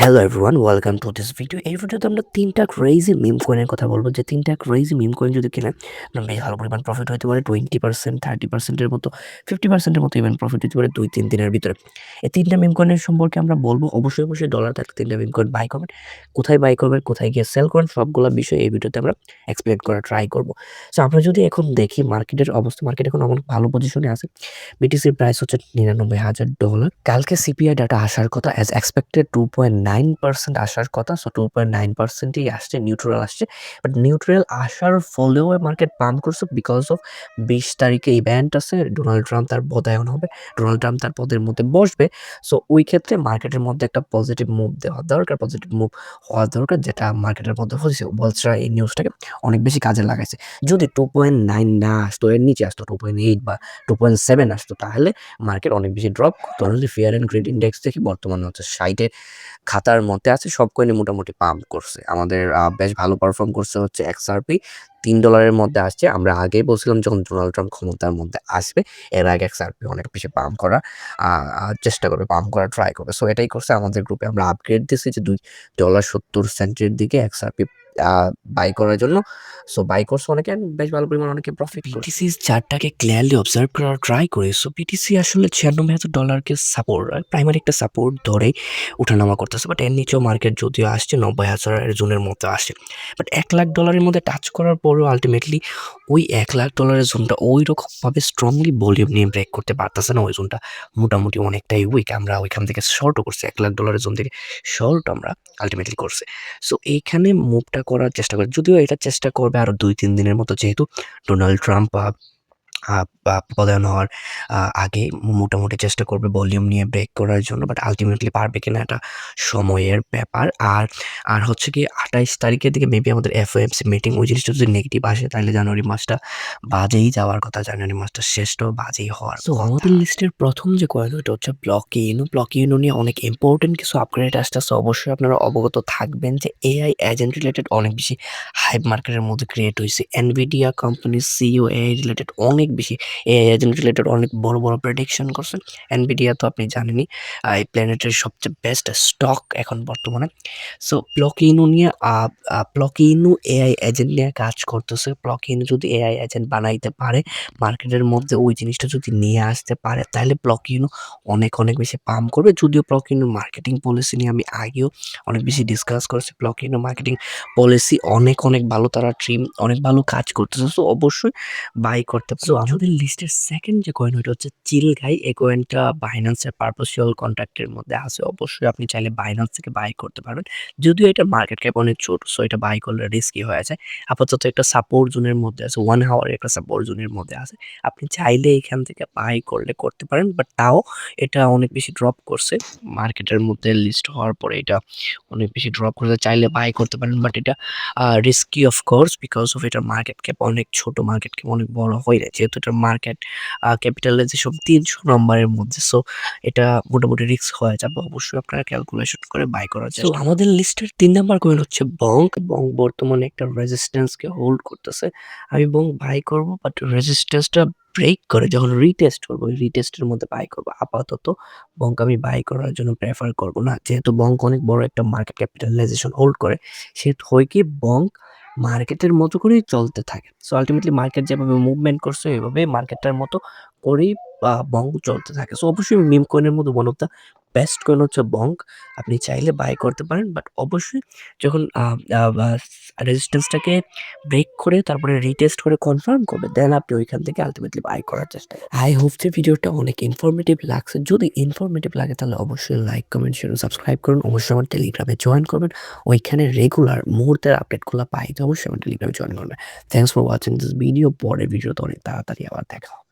Hello everyone, welcome to this video. এই ভিডিওতে আমরা ৩টা ক্রেজি মিম কয়েনের কথা বলবো, যে ৩টা ক্রেজি মিম কয়েন যদি কিনেন আপনার বেশ ভালো পরিমাণ প্রফিট হতে পারে। 20%, 30% এর মতো, 50% এর মতো ইভেন প্রফিট হতে পারে ২-৩ দিনের ভিতরে। এই ৩টা মিম কয়েনের সম্পর্কে আমরা বলবো। অবশ্যই ডলার থাকলে ৩টা মিম কয়েন বাই করবেন। কোথায় বাই করবেন, কোথায় গিয়ে সেল করবেন, সবগুলা বিষয় এই ভিডিওতে আমরা এক্সপ্লেইন করার ট্রাই করব। সো আমরা যদি এখন দেখি মার্কেটের অবস্থা, মার্কেট এখন অনেক ভালো পজিশনে আছে। বিটিসির প্রাইস হচ্ছে $৯৯,০০০। কালকে সিপিআই ডাটা আসার কথা, অ্যাজ এক্সপেক্টেড 2.9% আসার কথা। সো 2.9%ই আসছে, নিউট্রাল আসছে। বাট নিউট্রাল আসার ফলেও মার্কেট পাম্প করছে বিকজ অফ ২০ তারিখে ইভেন্ট আছে। ডোনাল্ড ট্রাম্প তার পদায়ন হবে, ডোনাল্ড ট্রাম্প তার পদের মধ্যে বসবে। সো ওই ক্ষেত্রে মার্কেটের মধ্যে একটা পজিটিভ মুভ দেওয়া দরকার, পজিটিভ মুভ হওয়া দরকার, যেটা মার্কেটের মধ্যে হয়েছে। ওয়ালস্ট্রা এই নিউজটাকে অনেক বেশি কাজে লাগাইছে। যদি 2.9 না আসতো, এর নিচে আসতো 2.8 বা 2.7 আসতো, তাহলে মার্কেট অনেক বেশি ড্রপ করতো। যদি ফেয়ার অ্যান্ড গ্রেড ইন্ডেক্স দেখি, বর্তমানে হচ্ছে ৬০-এর খাতার মধ্যে আছে। সব কয়েনই মোটামুটি পাম্প করছে। আমাদের বেশ ভালো পারফর্ম করছে হচ্ছে এক্সআরপি, $৩ মধ্যে আসছে। আমরা আগেই বলছিলাম যখন ডোনাল্ড ট্রাম্প ক্ষমতার মধ্যে আসবে, এর আগে এক্সআরপি অনেক বেশি পাম্প করার চেষ্টা করবে, পাম্প করার ট্রাই করবে। সো এটাই করছে। আমাদের গ্রুপে আমরা আপগ্রেড দিচ্ছি যে $2.70 দিকে এক্সআরপি বাই করার জন্য। সো বাই করছে অনেকে, বেশ ভালো পরিমাণ অনেকে প্রফিট করছে। বিটিসি চার্টটাকে ক্লিয়ারলি অবজার্ভ করার ট্রাই করি। সো বিটিসি আসলে $৯৬,০০০কে সাপোর্ট, প্রাইমারি একটা সাপোর্ট ধরে ওঠানামা করতেছে। বাট এর নিচেও মার্কেট যদিও আসছে ৯০,০০০ জোনের মতো আসে। বাট $১,০০,০০০ মধ্যে টাচ করার পরেও আলটিমেটলি ওই $১,০০,০০০ জোনটা ওই রকমভাবে স্ট্রংলি ভলিউম নিয়ে ব্রেক করতে পারতেছে না। ওই জোনটা মোটামুটি অনেকটাই উইক। আমরা ওইখান থেকে শর্টও করছি, $১,০০,০০০ জোন থেকে শর্ট আমরা আলটিমেটলি করছি। সো এইখানে মুভটা করার চেষ্টা করে, যদিও এটা চেষ্টা করবে আরো ২-৩ দিনের মতো, যেহেতু ডোনাল্ড ট্রাম্প পদায়ন হওয়ার আগে মোটামুটি চেষ্টা করবে ভলিউম নিয়ে ব্রেক করার জন্য। বাট আলটিমেটলি পারবে কিনা এটা সময়ের ব্যাপার। আর হচ্ছে কি ২৮ তারিখের দিকে মেবি আমাদের এফওএমসি মিটিং। ওই জিনিসটা যদি নেগেটিভ আসে তাহলে জানুয়ারি মাসটা বাজেই যাওয়ার কথা, জানুয়ারি মাসটা শেষটাও বাজেই হওয়ার কথা। আমাদের লিস্টের প্রথম যে কয়েন ওইটা হচ্ছে ব্লক ইউনো নিয়ে অনেক ইম্পর্টেন্ট কিছু আপগ্রেড আসতেছে। অবশ্যই আপনারা অবগত থাকবেন যে এআই এজেন্ট রিলেটেড অনেক বেশি হাইপ মার্কেটের মধ্যে ক্রিয়েট হয়েছে। এনভিডিয়া কোম্পানির সিইও এআই রিলেটেড অনেক বেশি, এআই এজেন্ট রিলেটেড অনেক বড় প্রেডিকশন করছে। এনভিডিয়া তো আপনি জানেনই এই প্ল্যানেটের সবচেয়ে বেস্ট স্টক এখন বর্তমানে। সো ব্লক ইনু এআই এজেন্ট নিয়ে কাজ করতেছে। ব্লক-ইনু যদি এআই এজেন্ট বানাইতে পারে, মার্কেটের মধ্যে ওই জিনিসটা যদি নিয়ে আসতে পারে, তাহলে ব্লক-ইনু অনেক বেশি পাম্প করবে। যদিও ব্লক-ইনুর মার্কেটিং পলিসি নিয়ে আমি আগেও অনেক বেশি ডিসকাস করেছি। ব্লক-ইনুর মার্কেটিং পলিসি অনেক ভালো, তারা টিম অনেক ভালো কাজ করতেছে। সো অবশ্যই বাই করতে পারেন। সো আমাদের লিস্টের সেকেন্ড যে কয়েন ওইটা হচ্ছে চিলগাই। এই কয়েনটা বাইন্যান্সের পারপেচুয়াল কন্ট্রাক্টের মধ্যে আছে। অবশ্যই আপনি চাইলে বাইন্যান্স থেকে বাই করতে পারবেন। যদিও এটা মার্কেট ক্যাপ অনেক ছোট, সো এটা বাই করলে রিস্কি হয়ে যায়। আপাতত একটা সাপোর্ট জোনের মধ্যে আছে, 1 হাওয়ার একটা সাপোর্ট জোনের মধ্যে আছে। আপনি চাইলে এখান থেকে বাই করলে করতে পারেন। বাট তাও এটা অনেক বেশি ড্রপ করছে মার্কেটের মধ্যে লিস্ট হওয়ার পরে। এটা অনেক বেশি ড্রপ করছে, চাইলে বাই করতে পারেন। বাট এটা risky of course, because of এটার মার্কেট ক্যাপ অনেক ছোট, মার্কেট ক্যাপ অনেক বড় হয় না, যেহেতু এটার মার্কেট ক্যাপিটালাইজেশন ৩০০ নম্বরের মধ্যে। সো এটা মোটামুটি রিস্ক হয়ে যাবে। অবশ্যই আপনারা ক্যালকুলেশন করে বাই করার চেষ্টা করবেন। আমাদের লিস্টের ৩ নাম্বার কয়েন হচ্ছে বঙ্ক। বঙ্ক বর্তমানে একটা রেজিস্ট্যান্সকে হোল্ড করতেছে। আমি বঙ্ক বাই করব, বাট রেজিস্ট্যান্সটা ব্রেক করে যখন রিটেস্ট করব, ওই রিটেস্টের মধ্যে বাই করব। আপাতত বঙ্ক আমি বাই করার জন্য প্রেফার করব না, যেহেতু বঙ্ক অনেক বড় একটা মার্কেট ক্যাপিটালাইজেশন হোল্ড করে। সেহেতু হয় কি, বঙ্ক মার্কেটের মতো করেই চলতে থাকে। সো আল্টিমেটলি মার্কেট যেভাবে মুভমেন্ট করছে এভাবে মার্কেটটার মতো করেই বঙ্ক চলতে থাকে। সো অবশ্যই মিম কয়েনের মধ্যে one of the best coin হচ্ছে বঙ্ক। আপনি চাইলে বাই করতে পারেন, বাট অবশ্যই যখন রেজিস্ট্যান্সটাকে ব্রেক করে তারপরে রিটেস্ট করে কনফার্ম করবে, দেন আপনি ওইখান থেকে আলটিমেটলি বাই করার চেষ্টা করবেন। আই হোপ যে ভিডিওটা অনেক ইনফরমেটিভ লাগছে। যদি ইনফরমেটিভ লাগে তাহলে অবশ্যই লাইক, কমেন্ট, শেয়ার, সাবস্ক্রাইব করুন। অবশ্যই আমার টেলিগ্রামে জয়েন করবেন। ওইখানে রেগুলার মুহূর্তের আপডেটগুলো পাইতে অবশ্যই আমার টেলিগ্রামে জয়েন করবেন। Thanks for watching this video. পরের ভিডিওতে অনেক তাড়াতাড়ি আবার দেখা হবে।